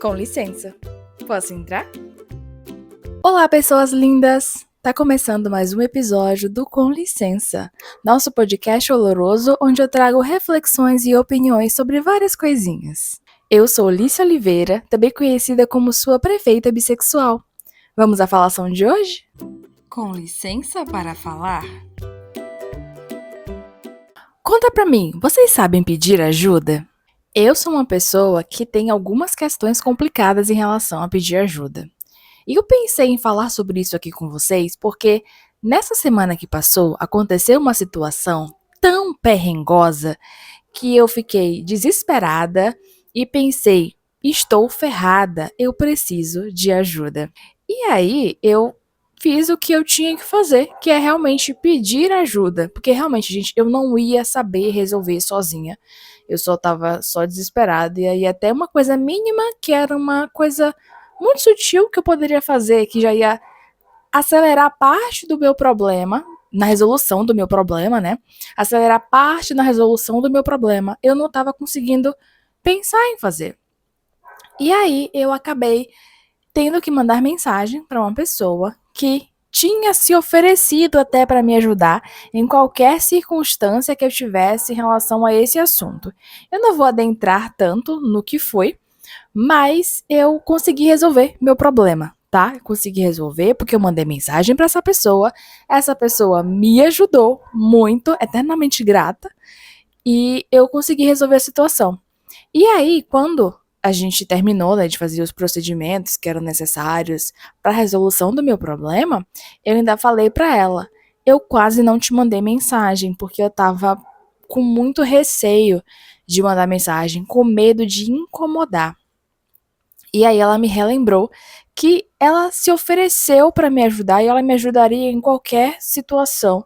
Com licença, posso entrar? Olá, pessoas lindas! Tá começando mais um episódio do Com Licença, nosso podcast oloroso onde eu trago reflexões e opiniões sobre várias coisinhas. Eu sou Lícia Oliveira, também conhecida como sua prefeita bissexual. Vamos à falação de hoje? Com licença para falar? Conta pra mim, vocês sabem pedir ajuda? Eu sou uma pessoa que tem algumas questões complicadas em relação a pedir ajuda. E eu pensei em falar sobre isso aqui com vocês porque nessa semana que passou aconteceu uma situação tão perrengosa que eu fiquei desesperada e pensei, estou ferrada, eu preciso de ajuda. E aí eu fiz o que eu tinha que fazer, que é realmente pedir ajuda, porque realmente, gente, eu não ia saber resolver sozinha. Eu só estava só desesperada e aí até uma coisa mínima, que era uma coisa muito sutil que eu poderia fazer, que já ia acelerar parte do meu problema, na resolução do meu problema, né? Acelerar parte na resolução do meu problema. Eu não estava conseguindo pensar em fazer. E aí eu acabei tendo que mandar mensagem para uma pessoa que tinha se oferecido até para me ajudar em qualquer circunstância que eu tivesse em relação a esse assunto. Eu não vou adentrar tanto no que foi, mas eu consegui resolver meu problema, tá? Eu consegui resolver porque eu mandei mensagem para essa pessoa me ajudou muito, eternamente grata, e eu consegui resolver a situação. E aí, quando a gente terminou, né, de fazer os procedimentos que eram necessários para a resolução do meu problema, eu ainda falei para ela: eu quase não te mandei mensagem porque eu estava com muito receio de mandar mensagem, com medo de incomodar. E aí ela me relembrou que ela se ofereceu para me ajudar e ela me ajudaria em qualquer situação,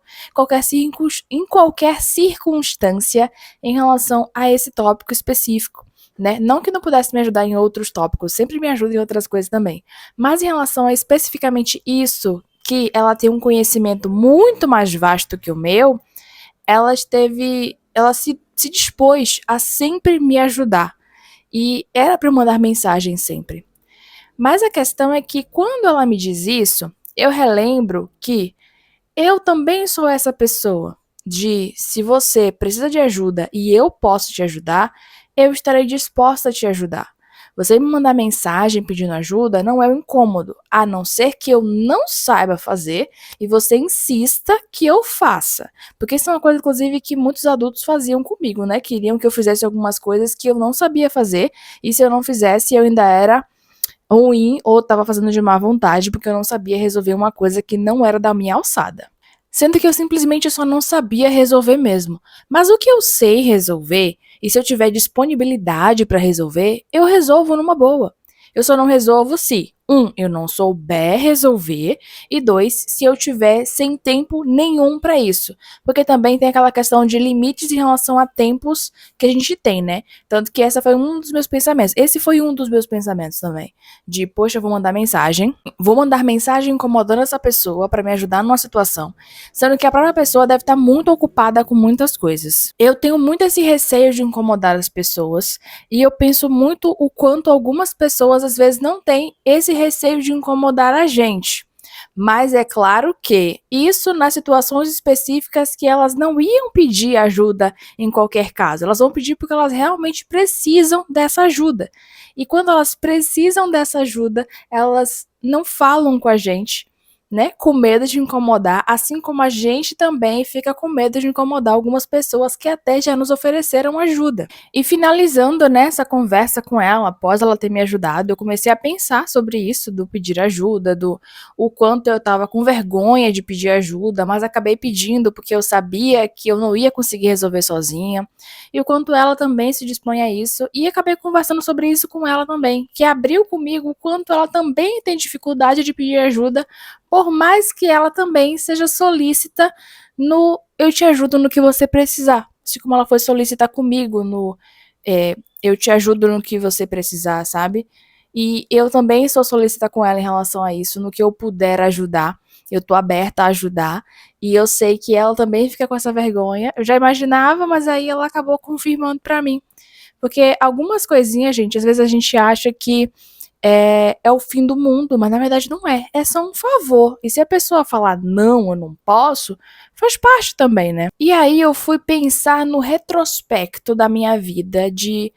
em qualquer circunstância em relação a esse tópico específico, né? Não que não pudesse me ajudar em outros tópicos, sempre me ajuda em outras coisas também. Mas em relação a especificamente isso, que ela tem um conhecimento muito mais vasto que o meu, ela se dispôs a sempre me ajudar. E era para eu mandar mensagem sempre. Mas a questão é que quando ela me diz isso, eu relembro que eu também sou essa pessoa de se você precisa de ajuda e eu posso te ajudar, eu estarei disposta a te ajudar. Você me mandar mensagem pedindo ajuda não é um incômodo, a não ser que eu não saiba fazer e você insista que eu faça. Porque isso é uma coisa, inclusive, que muitos adultos faziam comigo, né? Queriam que eu fizesse algumas coisas que eu não sabia fazer e se eu não fizesse, eu ainda era ruim ou estava fazendo de má vontade porque eu não sabia resolver uma coisa que não era da minha alçada. Sendo que eu simplesmente só não sabia resolver mesmo. Mas o que eu sei resolver, e se eu tiver disponibilidade para resolver, eu resolvo numa boa. Eu só não resolvo se, eu não souber resolver, e dois, se eu tiver sem tempo nenhum para isso. Porque também tem aquela questão de limites em relação a tempos que a gente tem, né? Tanto que essa foi um dos meus pensamentos. Esse foi um dos meus pensamentos também. De, poxa, eu vou mandar mensagem incomodando essa pessoa para me ajudar numa situação, sendo que a própria pessoa deve estar muito ocupada com muitas coisas. Eu tenho muito esse receio de incomodar as pessoas, e eu penso muito o quanto algumas pessoas às vezes não têm esse receio de incomodar a gente. Mas é claro que isso nas situações específicas que elas não iam pedir ajuda em qualquer caso. Elas vão pedir porque elas realmente precisam dessa ajuda. E quando elas precisam dessa ajuda, elas não falam com a gente, né? Com medo de incomodar, assim como a gente também fica com medo de incomodar algumas pessoas que até já nos ofereceram ajuda. E finalizando nessa conversa com ela, após ela ter me ajudado, eu comecei a pensar sobre isso, do pedir ajuda, do o quanto eu estava com vergonha de pedir ajuda, mas acabei pedindo porque eu sabia que eu não ia conseguir resolver sozinha, e o quanto ela também se dispõe a isso, e acabei conversando sobre isso com ela também, que abriu comigo o quanto ela também tem dificuldade de pedir ajuda, por mais que ela também seja solícita no eu te ajudo no que você precisar. Assim como ela foi solícita comigo no eu te ajudo no que você precisar, sabe? E eu também sou solícita com ela em relação a isso, no que eu puder ajudar. Eu tô aberta a ajudar. E eu sei que ela também fica com essa vergonha. Eu já imaginava, mas aí ela acabou confirmando pra mim. Porque algumas coisinhas, gente, às vezes a gente acha que é o fim do mundo, mas na verdade não é. É só um favor. E se a pessoa falar não, eu não posso, faz parte também, né? E aí eu fui pensar no retrospecto da minha vida, de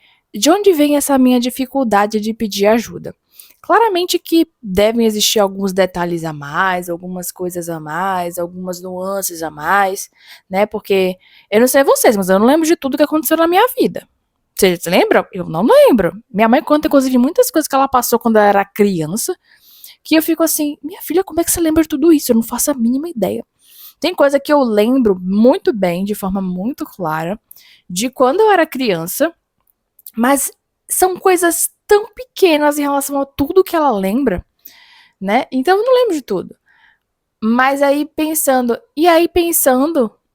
onde vem essa minha dificuldade de pedir ajuda. Claramente que devem existir alguns detalhes a mais, algumas coisas a mais, algumas nuances a mais, né? Porque eu não sei vocês, mas eu não lembro de tudo que aconteceu na minha vida. Vocês lembram? Eu não lembro. Minha mãe conta, inclusive, muitas coisas que ela passou quando ela era criança, que eu fico assim, minha filha, como é que você lembra de tudo isso? Eu não faço a mínima ideia. Tem coisa que eu lembro muito bem, de forma muito clara, de quando eu era criança, mas são coisas tão pequenas em relação a tudo que ela lembra, né? Então eu não lembro de tudo. Mas aí pensando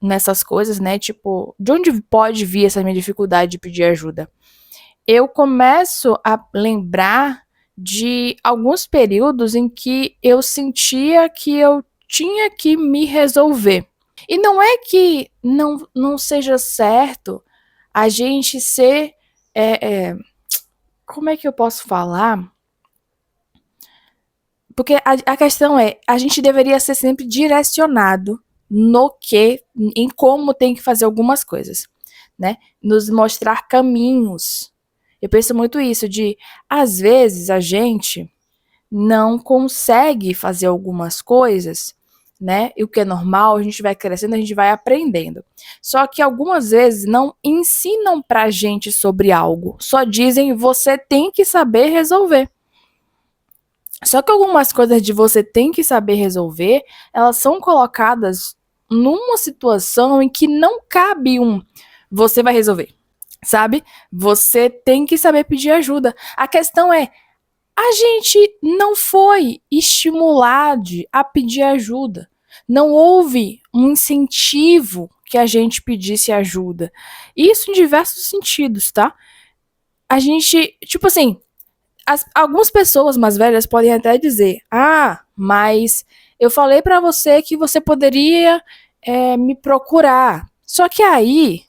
nessas coisas, né? Tipo, de onde pode vir essa minha dificuldade de pedir ajuda? Eu começo a lembrar de alguns períodos em que eu sentia que eu tinha que me resolver. E não é que não seja certo a gente ser. Como é que eu posso falar? Porque a questão é, a gente deveria ser sempre direcionado no que, em como tem que fazer algumas coisas, né? Nos mostrar caminhos. Eu penso muito isso de, às vezes, a gente não consegue fazer algumas coisas, né? E o que é normal, a gente vai crescendo, a gente vai aprendendo. Só que algumas vezes não ensinam pra gente sobre algo, só dizem você tem que saber resolver. Só que algumas coisas de você tem que saber resolver, elas são colocadas numa situação em que não cabe você vai resolver, sabe? Você tem que saber pedir ajuda. A questão é, a gente não foi estimulado a pedir ajuda. Não houve um incentivo que a gente pedisse ajuda. Isso em diversos sentidos, tá? A gente, tipo assim, algumas pessoas mais velhas podem até dizer: ah, mas eu falei pra você que você poderia me procurar. Só que aí,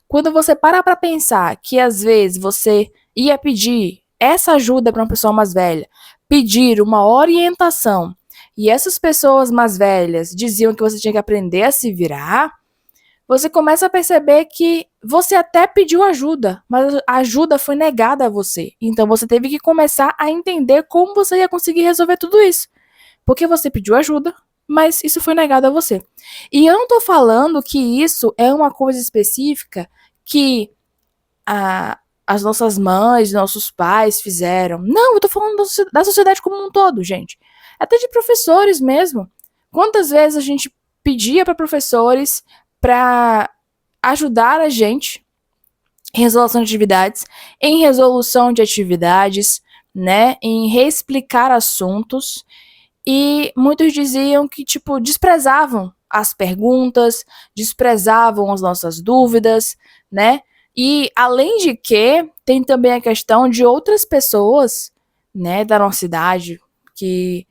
quando você para pra pensar que às vezes você ia pedir essa ajuda pra uma pessoa mais velha, pedir uma orientação, e essas pessoas mais velhas diziam que você tinha que aprender a se virar, você começa a perceber que você até pediu ajuda, mas a ajuda foi negada a você. Então você teve que começar a entender como você ia conseguir resolver tudo isso. Porque você pediu ajuda, mas isso foi negado a você. E eu não tô falando que isso é uma coisa específica que as nossas mães, nossos pais fizeram. Não, eu tô falando da sociedade como um todo, gente. Até de professores mesmo. Quantas vezes a gente pedia para professores para ajudar a gente em resolução de atividades, né, em reexplicar assuntos, e muitos diziam que, tipo, desprezavam as perguntas, desprezavam as nossas dúvidas, né? E além de que tem também a questão de outras pessoas, né, da nossa idade que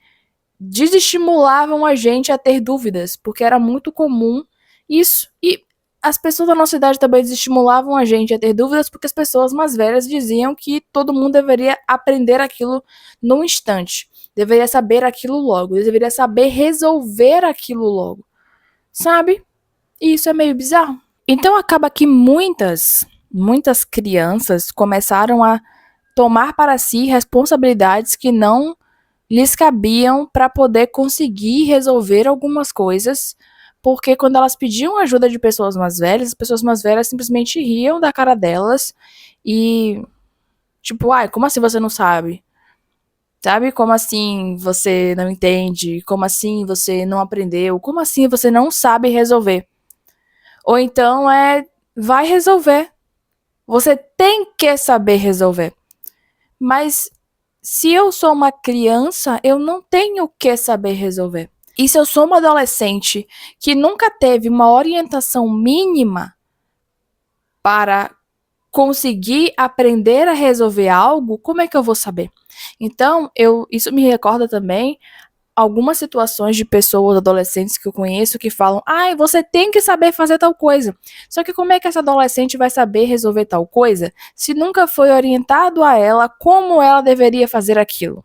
desestimulavam a gente a ter dúvidas, porque era muito comum isso. E as pessoas da nossa idade também desestimulavam a gente a ter dúvidas, porque as pessoas mais velhas diziam que todo mundo deveria aprender aquilo num instante, deveria saber aquilo logo, deveria saber resolver aquilo logo, sabe? E isso é meio bizarro. Então acaba que muitas crianças começaram a tomar para si responsabilidades que não lhes cabiam para poder conseguir resolver algumas coisas, porque quando elas pediam ajuda de pessoas mais velhas, as pessoas mais velhas simplesmente riam da cara delas e, tipo, ai, como assim você não sabe? Sabe? Como assim você não entende? Como assim você não aprendeu? Como assim você não sabe resolver? Ou então vai resolver. Você tem que saber resolver. Mas se eu sou uma criança, eu não tenho que saber resolver. E se eu sou uma adolescente que nunca teve uma orientação mínima para conseguir aprender a resolver algo, como é que eu vou saber? Então, isso me recorda também algumas situações de pessoas, adolescentes que eu conheço que falam: "Ai, você tem que saber fazer tal coisa". Só que como é que essa adolescente vai saber resolver tal coisa se nunca foi orientado a ela como ela deveria fazer aquilo?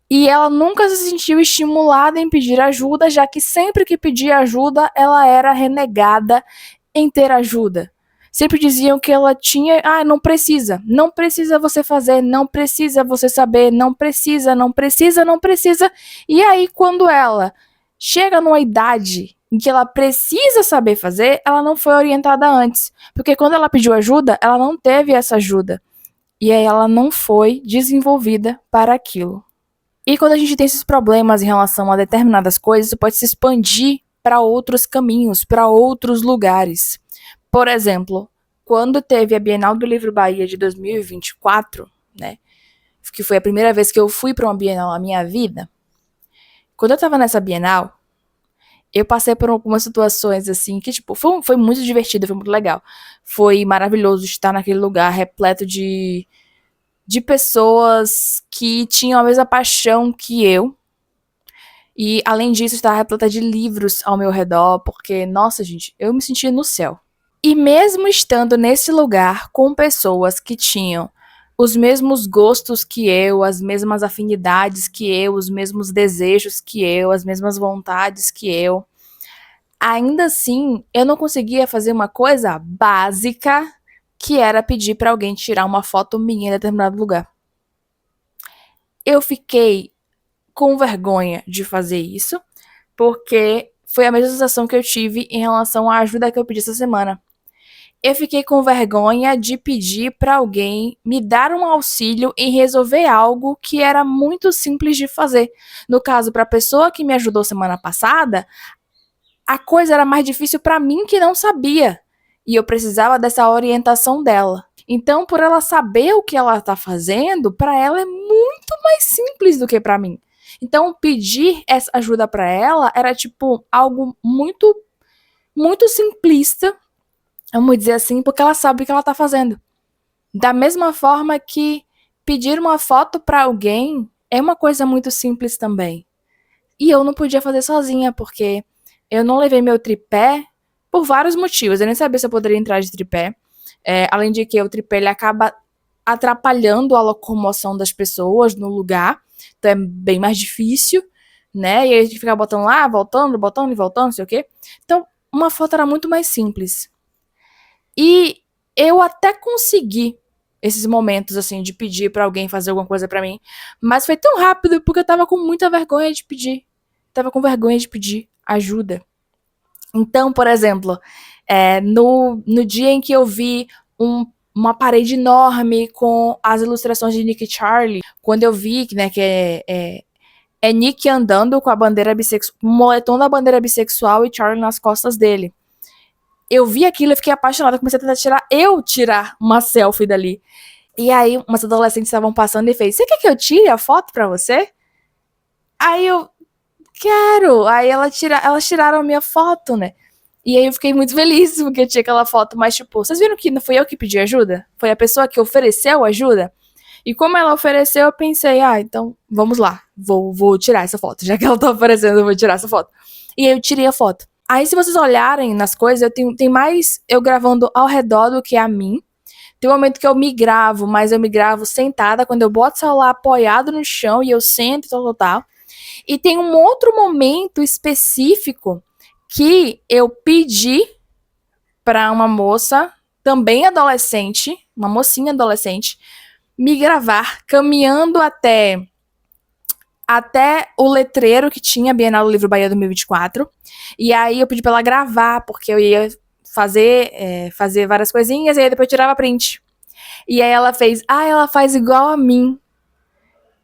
E ela nunca se sentiu estimulada em pedir ajuda, já que sempre que pedia ajuda, ela era renegada em ter ajuda. Sempre diziam que ela tinha, não precisa você fazer, não precisa você saber, não precisa, não precisa, não precisa. E aí, quando ela chega numa idade em que ela precisa saber fazer, ela não foi orientada antes. Porque quando ela pediu ajuda, ela não teve essa ajuda. E aí ela não foi desenvolvida para aquilo. E quando a gente tem esses problemas em relação a determinadas coisas, isso pode se expandir para outros caminhos, para outros lugares. Por exemplo, quando teve a Bienal do Livro Bahia de 2024, né, que foi a primeira vez que eu fui para uma Bienal na minha vida, quando eu estava nessa Bienal, eu passei por algumas situações assim que, tipo, foi muito divertido, foi muito legal. Foi maravilhoso estar naquele lugar repleto de pessoas que tinham a mesma paixão que eu. E, além disso, estava repleta de livros ao meu redor, porque, nossa, gente, eu me sentia no céu. E mesmo estando nesse lugar com pessoas que tinham os mesmos gostos que eu, as mesmas afinidades que eu, os mesmos desejos que eu, as mesmas vontades que eu, ainda assim, eu não conseguia fazer uma coisa básica, que era pedir para alguém tirar uma foto minha em determinado lugar. Eu fiquei com vergonha de fazer isso, porque foi a mesma sensação que eu tive em relação à ajuda que eu pedi essa semana. Eu fiquei com vergonha de pedir para alguém me dar um auxílio em resolver algo que era muito simples de fazer. No caso, para a pessoa que me ajudou semana passada, a coisa era mais difícil para mim que não sabia. E eu precisava dessa orientação dela. Então, por ela saber o que ela está fazendo, para ela é muito mais simples do que para mim. Então, pedir essa ajuda para ela era tipo algo muito, muito simplista, vamos dizer assim, porque ela sabe o que ela tá fazendo. Da mesma forma que pedir uma foto para alguém é uma coisa muito simples também. E eu não podia fazer sozinha, porque eu não levei meu tripé por vários motivos. Eu nem sabia se eu poderia entrar de tripé. Além de que o tripé ele acaba atrapalhando a locomoção das pessoas no lugar. Então é bem mais difícil, né? E aí a gente fica botando lá, voltando, botando e voltando, não sei o quê. Então, uma foto era muito mais simples. E eu até consegui esses momentos, assim, de pedir pra alguém fazer alguma coisa pra mim. Mas foi tão rápido porque eu tava com muita vergonha de pedir. Tava com vergonha de pedir ajuda. Então, por exemplo, no dia em que eu vi uma parede enorme com as ilustrações de Nick e Charlie, quando eu vi, né, que é Nick andando com a bandeira bissexual, o moletom da bandeira bissexual e Charlie nas costas dele. Eu vi aquilo e fiquei apaixonada, comecei a tentar tirar uma selfie dali. E aí, umas adolescentes estavam passando e fez: "Você quer que eu tire a foto pra você?" Aí eu, quero! Aí elas tiraram a minha foto, né? E aí eu fiquei muito feliz porque tinha aquela foto, mas tipo, vocês viram que não fui eu que pedi ajuda? Foi a pessoa que ofereceu ajuda? E como ela ofereceu, eu pensei: então vamos lá, vou tirar essa foto. Já que ela tá oferecendo, eu vou tirar essa foto. E aí eu tirei a foto. Aí, se vocês olharem nas coisas, tem mais eu gravando ao redor do que a mim. Tem um momento que eu me gravo, mas eu me gravo sentada, quando eu boto o celular apoiado no chão e eu sento e tal. E tem um outro momento específico que eu pedi para uma moça, também adolescente, uma mocinha adolescente, me gravar caminhando até o letreiro que tinha Bienal do Livro Bahia 2024. E aí eu pedi pra ela gravar, porque eu ia fazer várias coisinhas, e aí depois eu tirava print. E aí ela fez: ela faz igual a mim.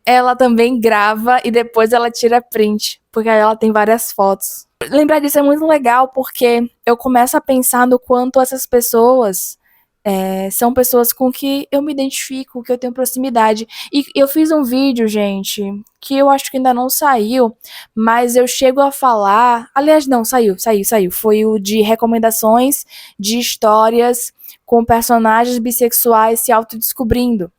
Ela também grava e depois ela tira print, porque aí ela tem várias fotos. Lembrar disso é muito legal, porque eu começo a pensar no quanto essas pessoas são pessoas com que eu me identifico, que eu tenho proximidade. E eu fiz um vídeo, gente, que eu acho que ainda não saiu, mas eu chego a falar. Aliás, não, saiu. Foi o de recomendações de histórias com personagens bissexuais se autodescobrindo,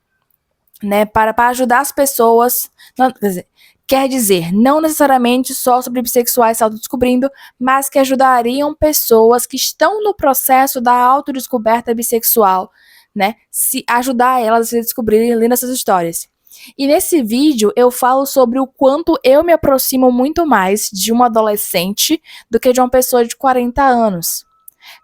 né? Para ajudar as pessoas. Não, quer dizer, Quer dizer, não necessariamente só sobre bissexuais se autodescobrindo, mas que ajudariam pessoas que estão no processo da autodescoberta bissexual, né? Se ajudar elas a se descobrirem lendo essas histórias. E nesse vídeo eu falo sobre o quanto eu me aproximo muito mais de uma adolescente do que de uma pessoa de 40 anos.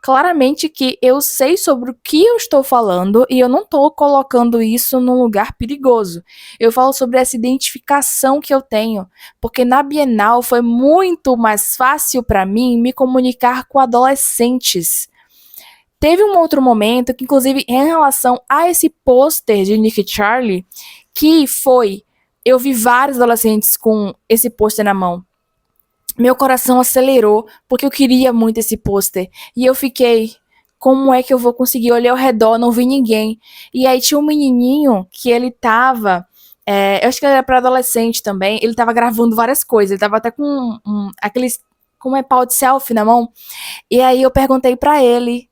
Claramente que eu sei sobre o que eu estou falando e eu não estou colocando isso num lugar perigoso. Eu falo sobre essa identificação que eu tenho, porque na Bienal foi muito mais fácil para mim me comunicar com adolescentes. Teve um outro momento que, inclusive, em relação a esse pôster de Nick e Charlie, que foi, eu vi vários adolescentes com esse pôster na mão. Meu coração acelerou, porque eu queria muito esse pôster. E eu fiquei, como é que eu vou conseguir? Eu olhei ao redor, não vi ninguém. E aí tinha um menininho que ele tava... eu acho que ele era para adolescente também. Ele tava gravando várias coisas. Ele tava até com aqueles... Como é pau de selfie na mão. E aí eu perguntei pra ele...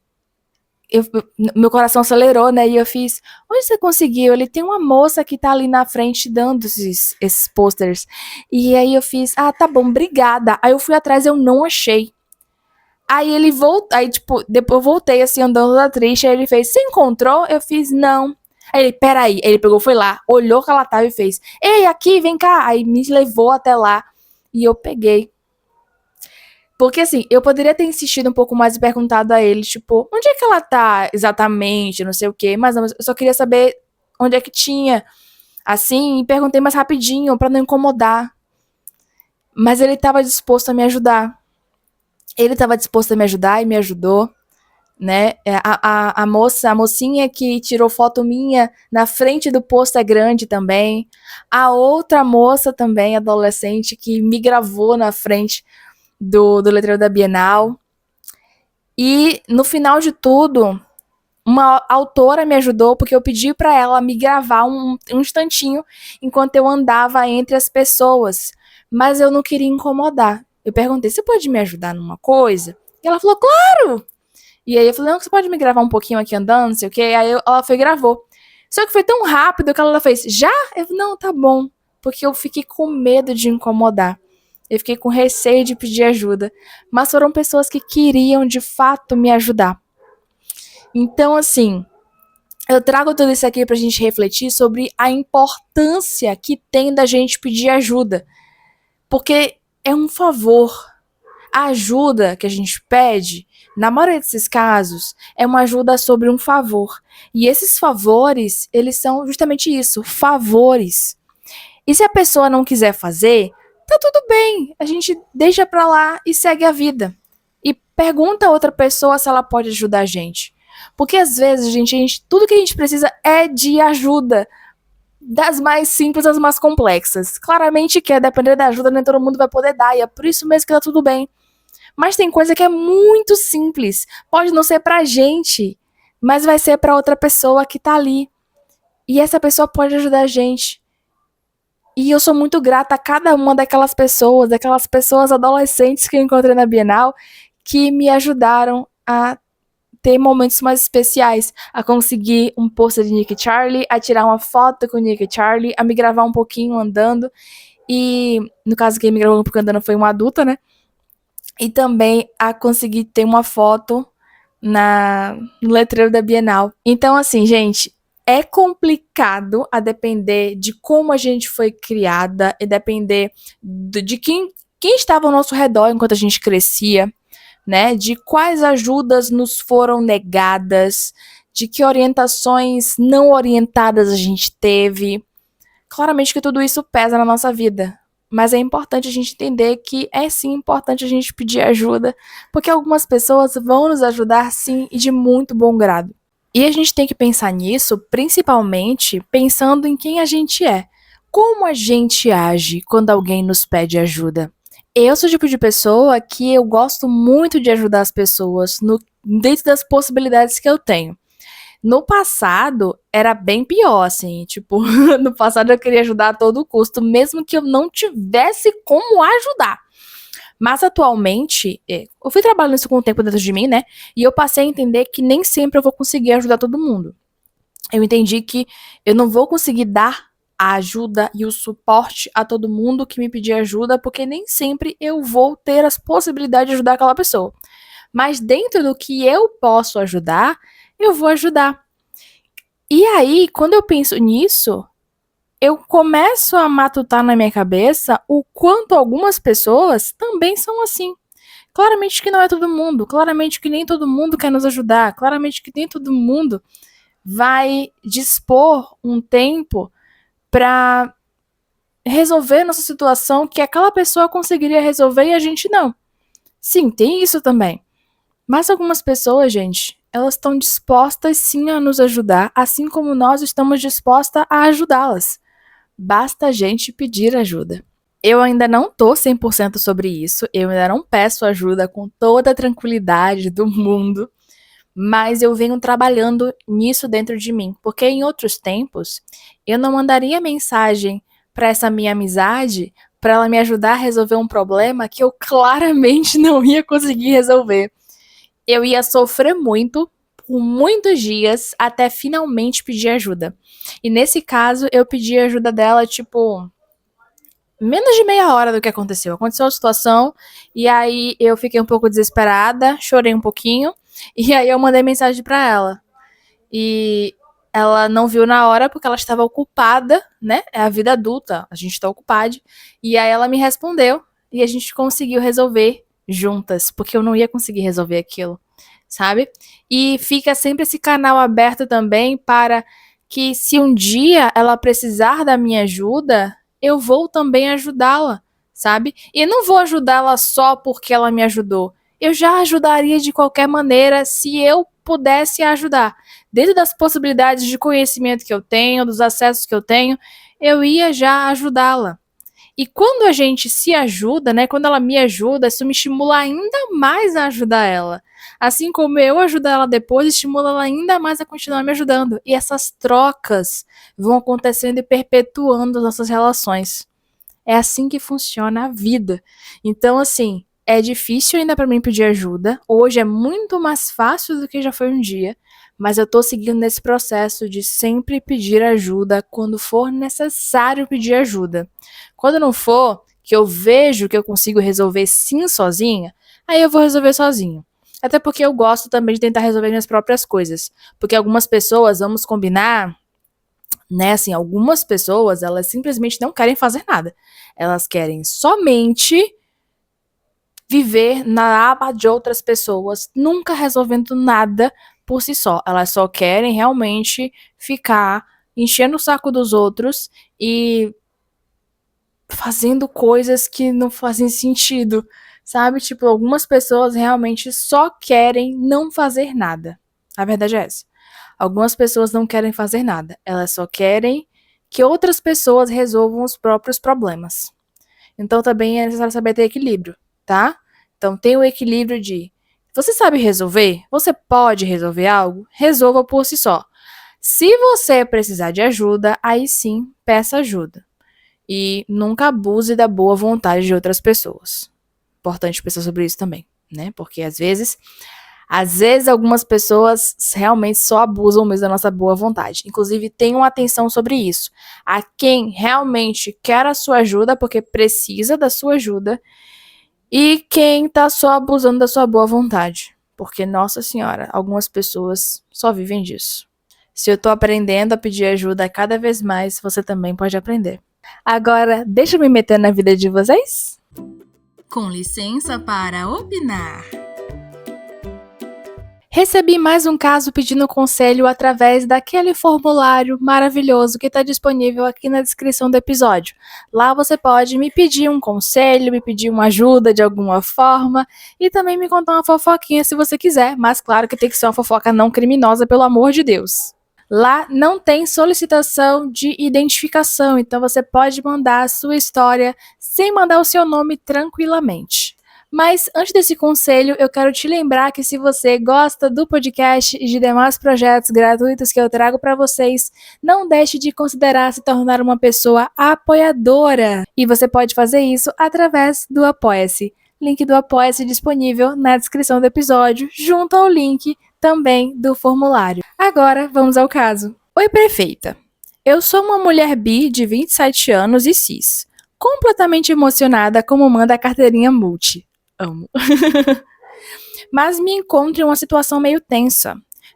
meu coração acelerou, né? E eu fiz, onde você conseguiu? Ele tem uma moça que tá ali na frente dando esses posters. E aí eu fiz, tá bom, obrigada. Aí eu fui atrás, eu não achei. Aí ele voltou, aí tipo, depois eu voltei assim, andando da triste, aí ele fez, você encontrou? Eu fiz, não. Aí ele, peraí. Aí ele pegou, foi lá, olhou que ela tava e fez, ei, aqui, vem cá. Aí me levou até lá e eu peguei. Porque, assim, eu poderia ter insistido um pouco mais e perguntado a ele, tipo, onde é que ela tá exatamente, não sei o quê, mas não, eu só queria saber onde é que tinha, assim, e perguntei mais rapidinho, pra não incomodar. Mas ele tava disposto a me ajudar. Ele tava disposto a me ajudar e me ajudou, né? A mocinha que tirou foto minha na frente do pôster grande também. A outra moça também, adolescente, que me gravou na frente do letreiro da Bienal. E no final de tudo, uma autora me ajudou porque eu pedi para ela me gravar um instantinho enquanto eu andava entre as pessoas, mas eu não queria incomodar. Eu perguntei, você pode me ajudar numa coisa? E ela falou, claro! E aí eu falei, não, você pode me gravar um pouquinho aqui andando, não sei o quê? Aí ela foi e gravou. Só que foi tão rápido que ela fez, já? Eu falei, não, tá bom. Porque eu fiquei com medo de incomodar. Eu fiquei com receio de pedir ajuda. Mas foram pessoas que queriam, de fato, me ajudar. Então, assim, eu trago tudo isso aqui pra gente refletir sobre a importância que tem da gente pedir ajuda. Porque é um favor. A ajuda que a gente pede, na maioria desses casos, é uma ajuda sobre um favor. E esses favores, eles são justamente isso, favores. E se a pessoa não quiser fazer, tá tudo bem. A gente deixa pra lá e segue a vida. E pergunta a outra pessoa se ela pode ajudar a gente. Porque às vezes, gente, tudo que a gente precisa é de ajuda. Das mais simples às mais complexas. Claramente que, depender da ajuda, nem todo mundo vai poder dar. E é por isso mesmo que tá tudo bem. Mas tem coisa que é muito simples. Pode não ser pra gente, mas vai ser pra outra pessoa que tá ali. E essa pessoa pode ajudar a gente. E eu sou muito grata a cada uma daquelas pessoas adolescentes que eu encontrei na Bienal, que me ajudaram a ter momentos mais especiais, a conseguir um pôster de Nick e Charlie, a tirar uma foto com o Nick e Charlie, a me gravar um pouquinho andando. E, no caso, quem me gravou um pouquinho andando foi uma adulta, né? E também a conseguir ter uma foto no letreiro da Bienal. Então, assim, gente, é complicado a depender de como a gente foi criada e depender de quem estava ao nosso redor enquanto a gente crescia, né? De quais ajudas nos foram negadas, de que orientações não orientadas a gente teve. Claramente que tudo isso pesa na nossa vida. Mas é importante a gente entender que é sim importante a gente pedir ajuda, porque algumas pessoas vão nos ajudar sim e de muito bom grado. E a gente tem que pensar nisso, principalmente pensando em quem a gente é. Como a gente age quando alguém nos pede ajuda? Eu sou o tipo de pessoa que eu gosto muito de ajudar as pessoas dentro das possibilidades que eu tenho. No passado, era bem pior, assim, tipo, no passado eu queria ajudar a todo custo, mesmo que eu não tivesse como ajudar. Mas atualmente, eu fui trabalhando isso com o tempo dentro de mim, né? E eu passei a entender que nem sempre eu vou conseguir ajudar todo mundo. Eu entendi que eu não vou conseguir dar a ajuda e o suporte a todo mundo que me pedir ajuda, porque nem sempre eu vou ter as possibilidades de ajudar aquela pessoa. Mas dentro do que eu posso ajudar, eu vou ajudar. E aí, quando eu penso nisso, eu começo a matutar na minha cabeça o quanto algumas pessoas também são assim. Claramente que não é todo mundo, claramente que nem todo mundo quer nos ajudar, claramente que nem todo mundo vai dispor um tempo para resolver nossa situação que aquela pessoa conseguiria resolver e a gente não. Sim, tem isso também. Mas algumas pessoas, gente, elas estão dispostas sim a nos ajudar, assim como nós estamos dispostas a ajudá-las. Basta a gente pedir ajuda. Eu ainda não tô 100% sobre isso, eu ainda não peço ajuda com toda a tranquilidade do mundo, mas eu venho trabalhando nisso dentro de mim, porque em outros tempos eu não mandaria mensagem para essa minha amizade para ela me ajudar a resolver um problema que eu claramente não ia conseguir resolver. Eu ia sofrer muito por muitos dias até finalmente pedir ajuda. E nesse caso eu pedi ajuda dela tipo menos de meia hora do que aconteceu. Aconteceu a situação e aí eu fiquei um pouco desesperada, chorei um pouquinho e aí eu mandei mensagem para ela. E ela não viu na hora porque ela estava ocupada, né? É a vida adulta, a gente tá ocupado. E aí ela me respondeu e a gente conseguiu resolver juntas, porque eu não ia conseguir resolver aquilo, sabe? E fica sempre esse canal aberto também para que se um dia ela precisar da minha ajuda, eu vou também ajudá-la, sabe? E não vou ajudá-la só porque ela me ajudou. Eu já ajudaria de qualquer maneira se eu pudesse ajudar. Dentro das possibilidades de conhecimento que eu tenho, dos acessos que eu tenho, eu ia já ajudá-la. E quando a gente se ajuda, né, quando ela me ajuda, isso me estimula ainda mais a ajudar ela. Assim como eu ajudar ela depois, estimula ela ainda mais a continuar me ajudando. E essas trocas vão acontecendo e perpetuando as nossas relações. É assim que funciona a vida. Então, assim, é difícil ainda para mim pedir ajuda. Hoje é muito mais fácil do que já foi um dia, mas eu tô seguindo nesse processo de sempre pedir ajuda quando for necessário pedir ajuda. Quando não for, que eu vejo que eu consigo resolver sim sozinha, aí eu vou resolver sozinho. Até porque eu gosto também de tentar resolver minhas próprias coisas. Porque algumas pessoas, vamos combinar, né, assim, algumas pessoas, elas simplesmente não querem fazer nada. Elas querem somente viver na aba de outras pessoas, nunca resolvendo nada por si só. Elas só querem realmente ficar enchendo o saco dos outros e fazendo coisas que não fazem sentido, sabe? Tipo, algumas pessoas realmente só querem não fazer nada. A verdade é essa. Algumas pessoas não querem fazer nada, elas só querem que outras pessoas resolvam os próprios problemas. Então também é necessário saber ter equilíbrio, tá? Então tem o equilíbrio de você sabe resolver? Você pode resolver algo? Resolva por si só. Se você precisar de ajuda, aí sim, peça ajuda. E nunca abuse da boa vontade de outras pessoas. Importante pensar sobre isso também, né? Porque às vezes algumas pessoas realmente só abusam mesmo da nossa boa vontade. Inclusive, tenham atenção sobre isso. A quem realmente quer a sua ajuda, porque precisa da sua ajuda, e quem tá só abusando da sua boa vontade. Porque, nossa senhora, algumas pessoas só vivem disso. Se eu tô aprendendo a pedir ajuda cada vez mais, você também pode aprender. Agora, deixa eu me meter na vida de vocês? Com licença para opinar. Recebi mais um caso pedindo conselho através daquele formulário maravilhoso que está disponível aqui na descrição do episódio. Lá você pode me pedir um conselho, me pedir uma ajuda de alguma forma e também me contar uma fofoquinha se você quiser, mas claro que tem que ser uma fofoca não criminosa, pelo amor de Deus. Lá não tem solicitação de identificação, então você pode mandar a sua história sem mandar o seu nome tranquilamente. Mas antes desse conselho, eu quero te lembrar que se você gosta do podcast e de demais projetos gratuitos que eu trago para vocês, não deixe de considerar se tornar uma pessoa apoiadora. E você pode fazer isso através do Apoia-se. Link do Apoia-se disponível na descrição do episódio, junto ao link também do formulário. Agora, vamos ao caso. Oi, prefeita. Eu sou uma mulher bi de 27 anos e cis, completamente emocionada como manda a carteirinha multi. Amo. Mas me encontro em uma situação meio tensa.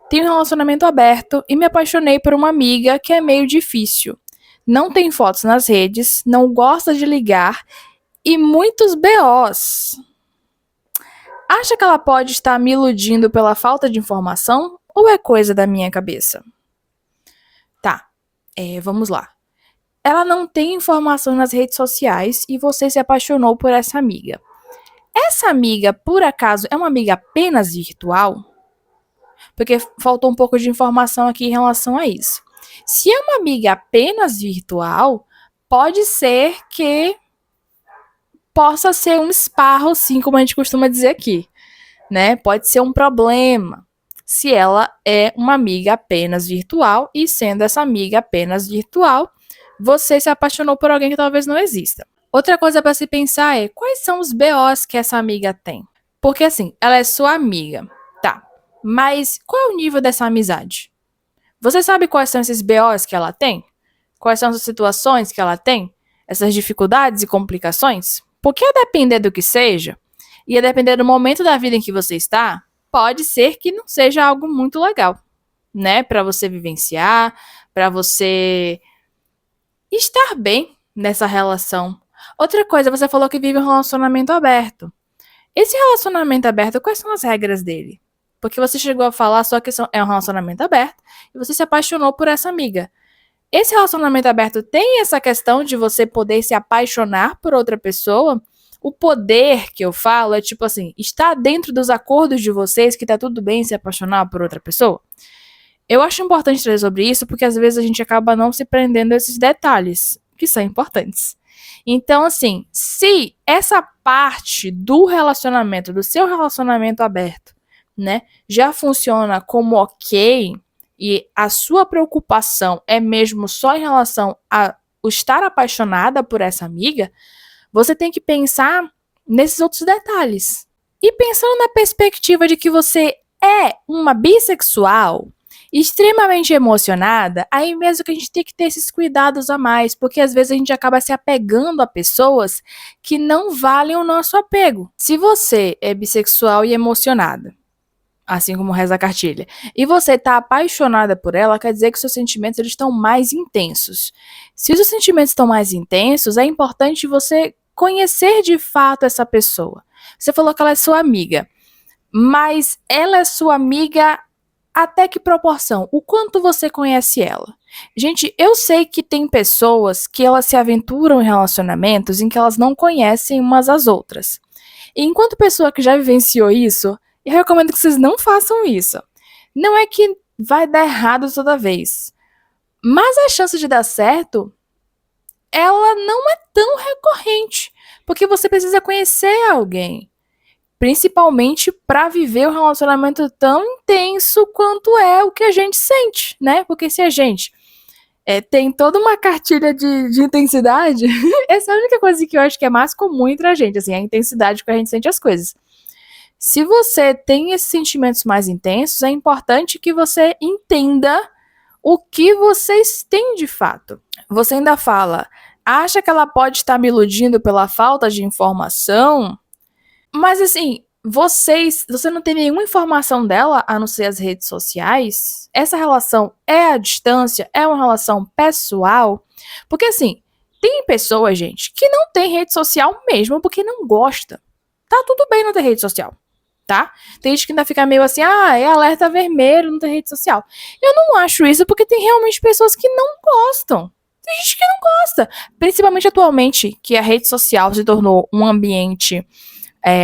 Tenho um relacionamento aberto e me apaixonei por uma amiga que é meio difícil. Não tem fotos nas redes, não gosta de ligar e muitos BOs. Acha que ela pode estar me iludindo pela falta de informação ou é coisa da minha cabeça? Tá, vamos lá. Ela não tem informação nas redes sociais e você se apaixonou por essa amiga. Essa amiga, por acaso, é uma amiga apenas virtual? Porque faltou um pouco de informação aqui em relação a isso. Se é uma amiga apenas virtual, pode ser que possa ser um esparro, sim, como a gente costuma dizer aqui, né? Pode ser um problema se ela é uma amiga apenas virtual e sendo essa amiga apenas virtual, você se apaixonou por alguém que talvez não exista. Outra coisa para se pensar é quais são os BOs que essa amiga tem. Porque assim, ela é sua amiga, tá? Mas qual é o nível dessa amizade? Você sabe quais são esses BOs que ela tem? Quais são as situações que ela tem? Essas dificuldades e complicações? Porque a depender do que seja, e a depender do momento da vida em que você está, pode ser que não seja algo muito legal, né? Para você vivenciar, para você estar bem nessa relação. Outra coisa, você falou que vive um relacionamento aberto. Esse relacionamento aberto, quais são as regras dele? Porque você chegou a falar só que é um relacionamento aberto e você se apaixonou por essa amiga. Esse relacionamento aberto tem essa questão de você poder se apaixonar por outra pessoa? O poder que eu falo é tipo assim, está dentro dos acordos de vocês que tá tudo bem se apaixonar por outra pessoa? Eu acho importante trazer sobre isso porque às vezes a gente acaba não se prendendo a esses detalhes, que são importantes. Então, assim, se essa parte do relacionamento, do seu relacionamento aberto, né, já funciona como ok, e a sua preocupação é mesmo só em relação a estar apaixonada por essa amiga, você tem que pensar nesses outros detalhes. E pensando na perspectiva de que você é uma bissexual, extremamente emocionada, aí mesmo que a gente tem que ter esses cuidados a mais, porque às vezes a gente acaba se apegando a pessoas que não valem o nosso apego. Se você é bissexual e emocionada, assim como reza a cartilha, e você tá apaixonada por ela, quer dizer que seus sentimentos eles estão mais intensos. Se os sentimentos estão mais intensos, é importante você conhecer de fato essa pessoa. Você falou que ela é sua amiga, mas ela é sua amiga até que proporção? O quanto você conhece ela? Gente, eu sei que tem pessoas que elas se aventuram em relacionamentos em que elas não conhecem umas às outras. E enquanto pessoa que já vivenciou isso, eu recomendo que vocês não façam isso. Não é que vai dar errado toda vez, mas a chance de dar certo, ela não é tão recorrente, porque você precisa conhecer alguém. Principalmente para viver um relacionamento tão intenso quanto é o que a gente sente, né? Porque se a gente tem toda uma cartilha de intensidade, essa é a única coisa que eu acho que é mais comum entre a gente, assim, a intensidade com que a gente sente as coisas. Se você tem esses sentimentos mais intensos, é importante que você entenda o que vocês têm de fato. Você ainda fala, acha que ela pode estar me iludindo pela falta de informação? Mas assim, você não tem nenhuma informação dela a não ser as redes sociais? Essa relação é à distância? É uma relação pessoal? Porque assim, tem pessoas, gente, que não tem rede social mesmo porque não gosta. Tá tudo bem não ter rede social, tá? Tem gente que ainda fica meio assim, é alerta vermelho, não ter rede social. Eu não acho isso porque tem realmente pessoas que não gostam. Tem gente que não gosta. Principalmente atualmente, que a rede social se tornou um ambiente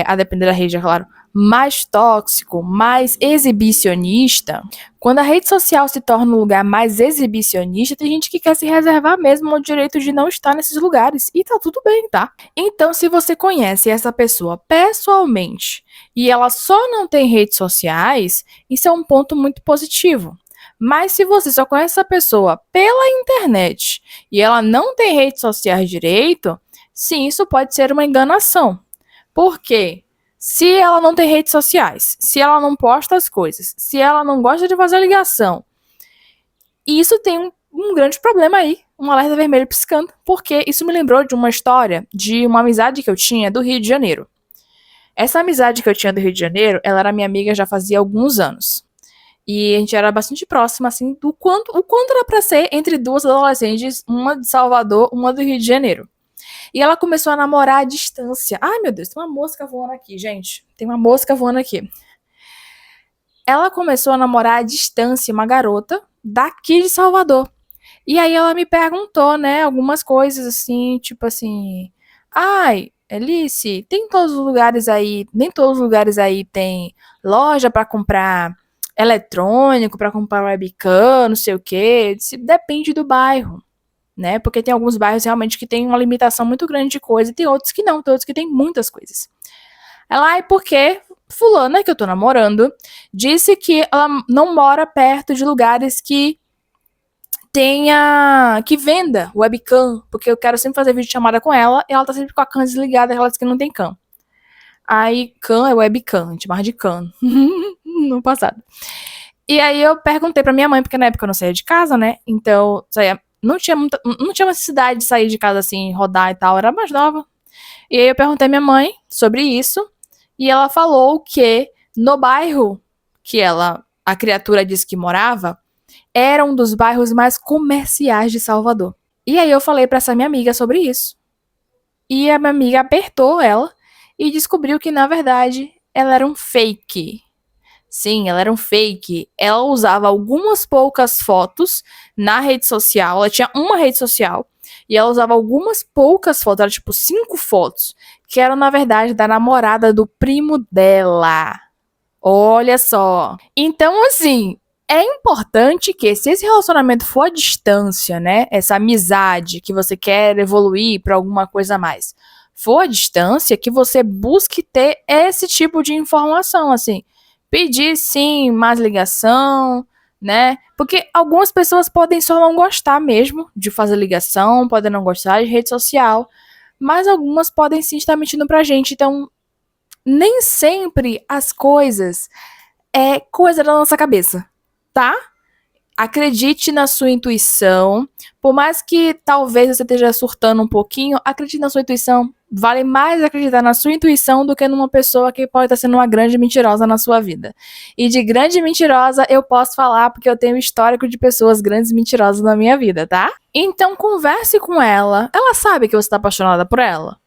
a depender da rede, é claro, mais tóxico, mais exibicionista. Quando a rede social se torna um lugar mais exibicionista, tem gente que quer se reservar mesmo o direito de não estar nesses lugares. E tá tudo bem, tá? Então, se você conhece essa pessoa pessoalmente e ela só não tem redes sociais, isso é um ponto muito positivo. Mas se você só conhece essa pessoa pela internet e ela não tem redes sociais direito, sim, isso pode ser uma enganação. Porque se ela não tem redes sociais, se ela não posta as coisas, se ela não gosta de fazer ligação, isso tem um grande problema aí, um alerta vermelho piscando, porque isso me lembrou de uma história de uma amizade que eu tinha do Rio de Janeiro. Essa amizade que eu tinha do Rio de Janeiro, ela era minha amiga já fazia alguns anos. E a gente era bastante próxima, assim, o quanto era pra ser entre duas adolescentes, uma de Salvador, uma do Rio de Janeiro. E ela começou a namorar à distância. Ai, meu Deus, tem uma mosca voando aqui, gente. Tem uma mosca voando aqui. Ela começou a namorar à distância uma garota daqui de Salvador. E aí ela me perguntou, né, algumas coisas assim, tipo assim, ai, Alice, tem todos os lugares aí, nem todos os lugares aí tem loja pra comprar eletrônico, pra comprar webcam, não sei o quê. Depende do bairro, né? Porque tem alguns bairros realmente que tem uma limitação muito grande de coisa, e tem outros que não, tem outros que tem muitas coisas. Ela, ai, porque fulana que eu tô namorando disse que ela não mora perto de lugares que que venda webcam, porque eu quero sempre fazer vídeo chamada com ela e ela tá sempre com a cam desligada, aquelas que não tem cam. Aí, cam é webcam, a gente chama de cam no passado. E aí eu perguntei pra minha mãe, porque na época eu não saía de casa, né? Então, não tinha necessidade de sair de casa assim, rodar e tal, eu era mais nova. E aí eu perguntei à minha mãe sobre isso, e ela falou que no bairro que a criatura disse que morava, era um dos bairros mais comerciais de Salvador. E aí eu falei pra essa minha amiga sobre isso. E a minha amiga apertou ela e descobriu que, na verdade, ela era um fake. Sim, ela era um fake. Ela usava algumas poucas fotos na rede social. Ela tinha uma rede social. E ela usava algumas poucas fotos. Era tipo 5 fotos. Que eram, na verdade, da namorada do primo dela. Olha só. Então, assim, é importante que, se esse relacionamento for à distância, né? Essa amizade que você quer evoluir para alguma coisa a mais, for à distância, que você busque ter esse tipo de informação, assim. Pedir, sim, mais ligação, né? Porque algumas pessoas podem só não gostar mesmo de fazer ligação, podem não gostar de rede social, mas algumas podem sim estar mentindo pra gente. Então, nem sempre as coisas é coisa da nossa cabeça, tá? Acredite na sua intuição. Por mais que talvez você esteja surtando um pouquinho, acredite na sua intuição. Vale mais acreditar na sua intuição do que numa pessoa que pode estar sendo uma grande mentirosa na sua vida. E de grande mentirosa eu posso falar porque eu tenho histórico de pessoas grandes mentirosas na minha vida, tá? Então converse com ela. Ela sabe que você está apaixonada por ela?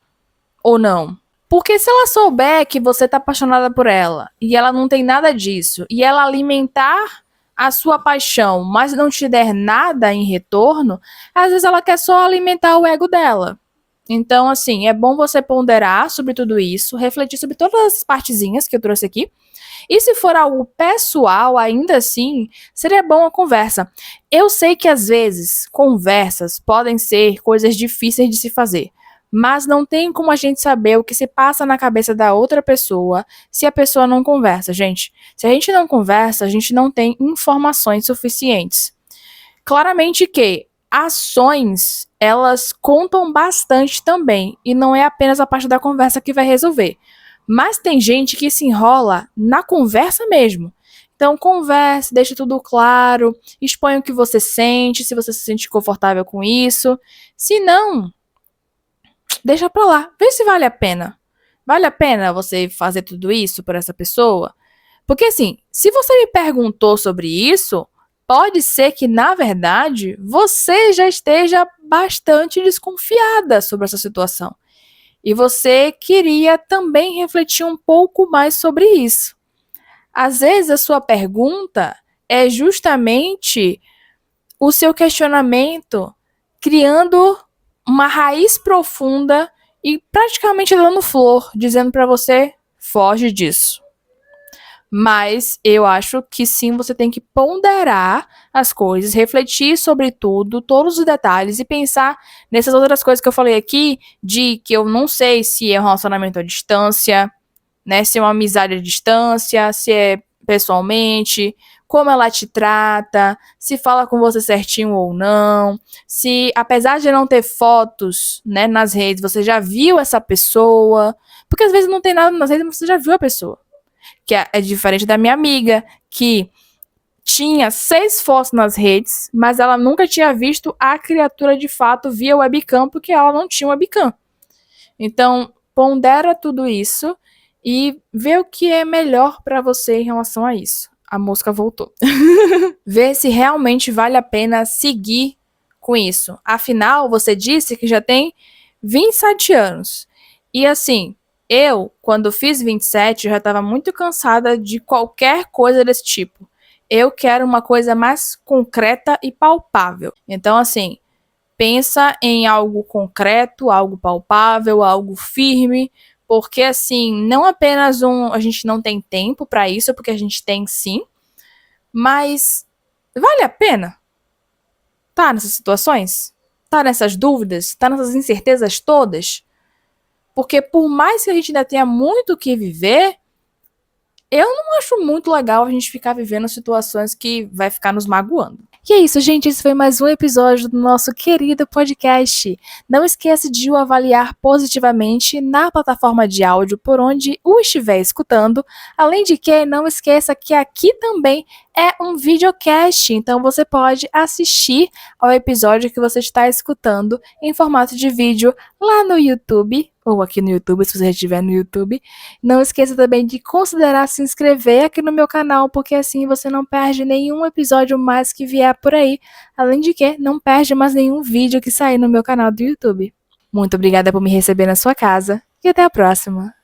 Ou não? Porque se ela souber que você tá apaixonada por ela e ela não tem nada disso, e ela alimentar a sua paixão, mas não te der nada em retorno, às vezes ela quer só alimentar o ego dela. Então, assim, é bom você ponderar sobre tudo isso, refletir sobre todas as partezinhas que eu trouxe aqui. E se for algo pessoal, ainda assim, seria bom a conversa. Eu sei que às vezes conversas podem ser coisas difíceis de se fazer, mas não tem como a gente saber o que se passa na cabeça da outra pessoa se a pessoa não conversa, gente. Se a gente não conversa, a gente não tem informações suficientes. Claramente que ações, elas contam bastante também, e não é apenas a parte da conversa que vai resolver. Mas tem gente que se enrola na conversa mesmo. Então converse, deixe tudo claro, exponha o que você sente, se você se sente confortável com isso. Se não, deixa pra lá, vê se vale a pena. Vale a pena você fazer tudo isso por essa pessoa? Porque assim, se você me perguntou sobre isso, pode ser que, na verdade, você já esteja bastante desconfiada sobre essa situação. E você queria também refletir um pouco mais sobre isso. Às vezes a sua pergunta é justamente o seu questionamento criando uma raiz profunda e praticamente dando flor, dizendo para você: foge disso. Mas eu acho que sim, você tem que ponderar as coisas, refletir sobre tudo, todos os detalhes e pensar nessas outras coisas que eu falei aqui, de que eu não sei se é um relacionamento à distância, né? Se é uma amizade à distância, se é pessoalmente, como ela te trata, se fala com você certinho ou não, se apesar de não ter fotos, né, nas redes, você já viu essa pessoa, porque às vezes não tem nada nas redes, mas você já viu a pessoa. Que é diferente da minha amiga, que tinha 6 fotos nas redes, mas ela nunca tinha visto a criatura de fato via webcam, porque ela não tinha webcam. Então, pondera tudo isso e vê o que é melhor para você em relação a isso. A mosca voltou. Vê se realmente vale a pena seguir com isso. Afinal, você disse que já tem 27 anos. E assim, eu, quando fiz 27, já estava muito cansada de qualquer coisa desse tipo. Eu quero uma coisa mais concreta e palpável. Então, assim, pensa em algo concreto, algo palpável, algo firme, porque assim, não apenas a gente não tem tempo para isso, porque a gente tem sim, mas vale a pena? Tá nessas situações? Tá nessas dúvidas? Tá nessas incertezas todas? Porque por mais que a gente ainda tenha muito o que viver, eu não acho muito legal a gente ficar vivendo situações que vai ficar nos magoando. E é isso, gente. Esse foi mais um episódio do nosso querido podcast. Não esqueça de o avaliar positivamente na plataforma de áudio por onde o estiver escutando. Além de que, não esqueça que aqui também é um videocast. Então você pode assistir ao episódio que você está escutando em formato de vídeo lá no YouTube, ou aqui no YouTube, se você estiver no YouTube. Não esqueça também de considerar se inscrever aqui no meu canal, porque assim você não perde nenhum episódio mais que vier por aí. Além de que, não perde mais nenhum vídeo que sair no meu canal do YouTube. Muito obrigada por me receber na sua casa e até a próxima!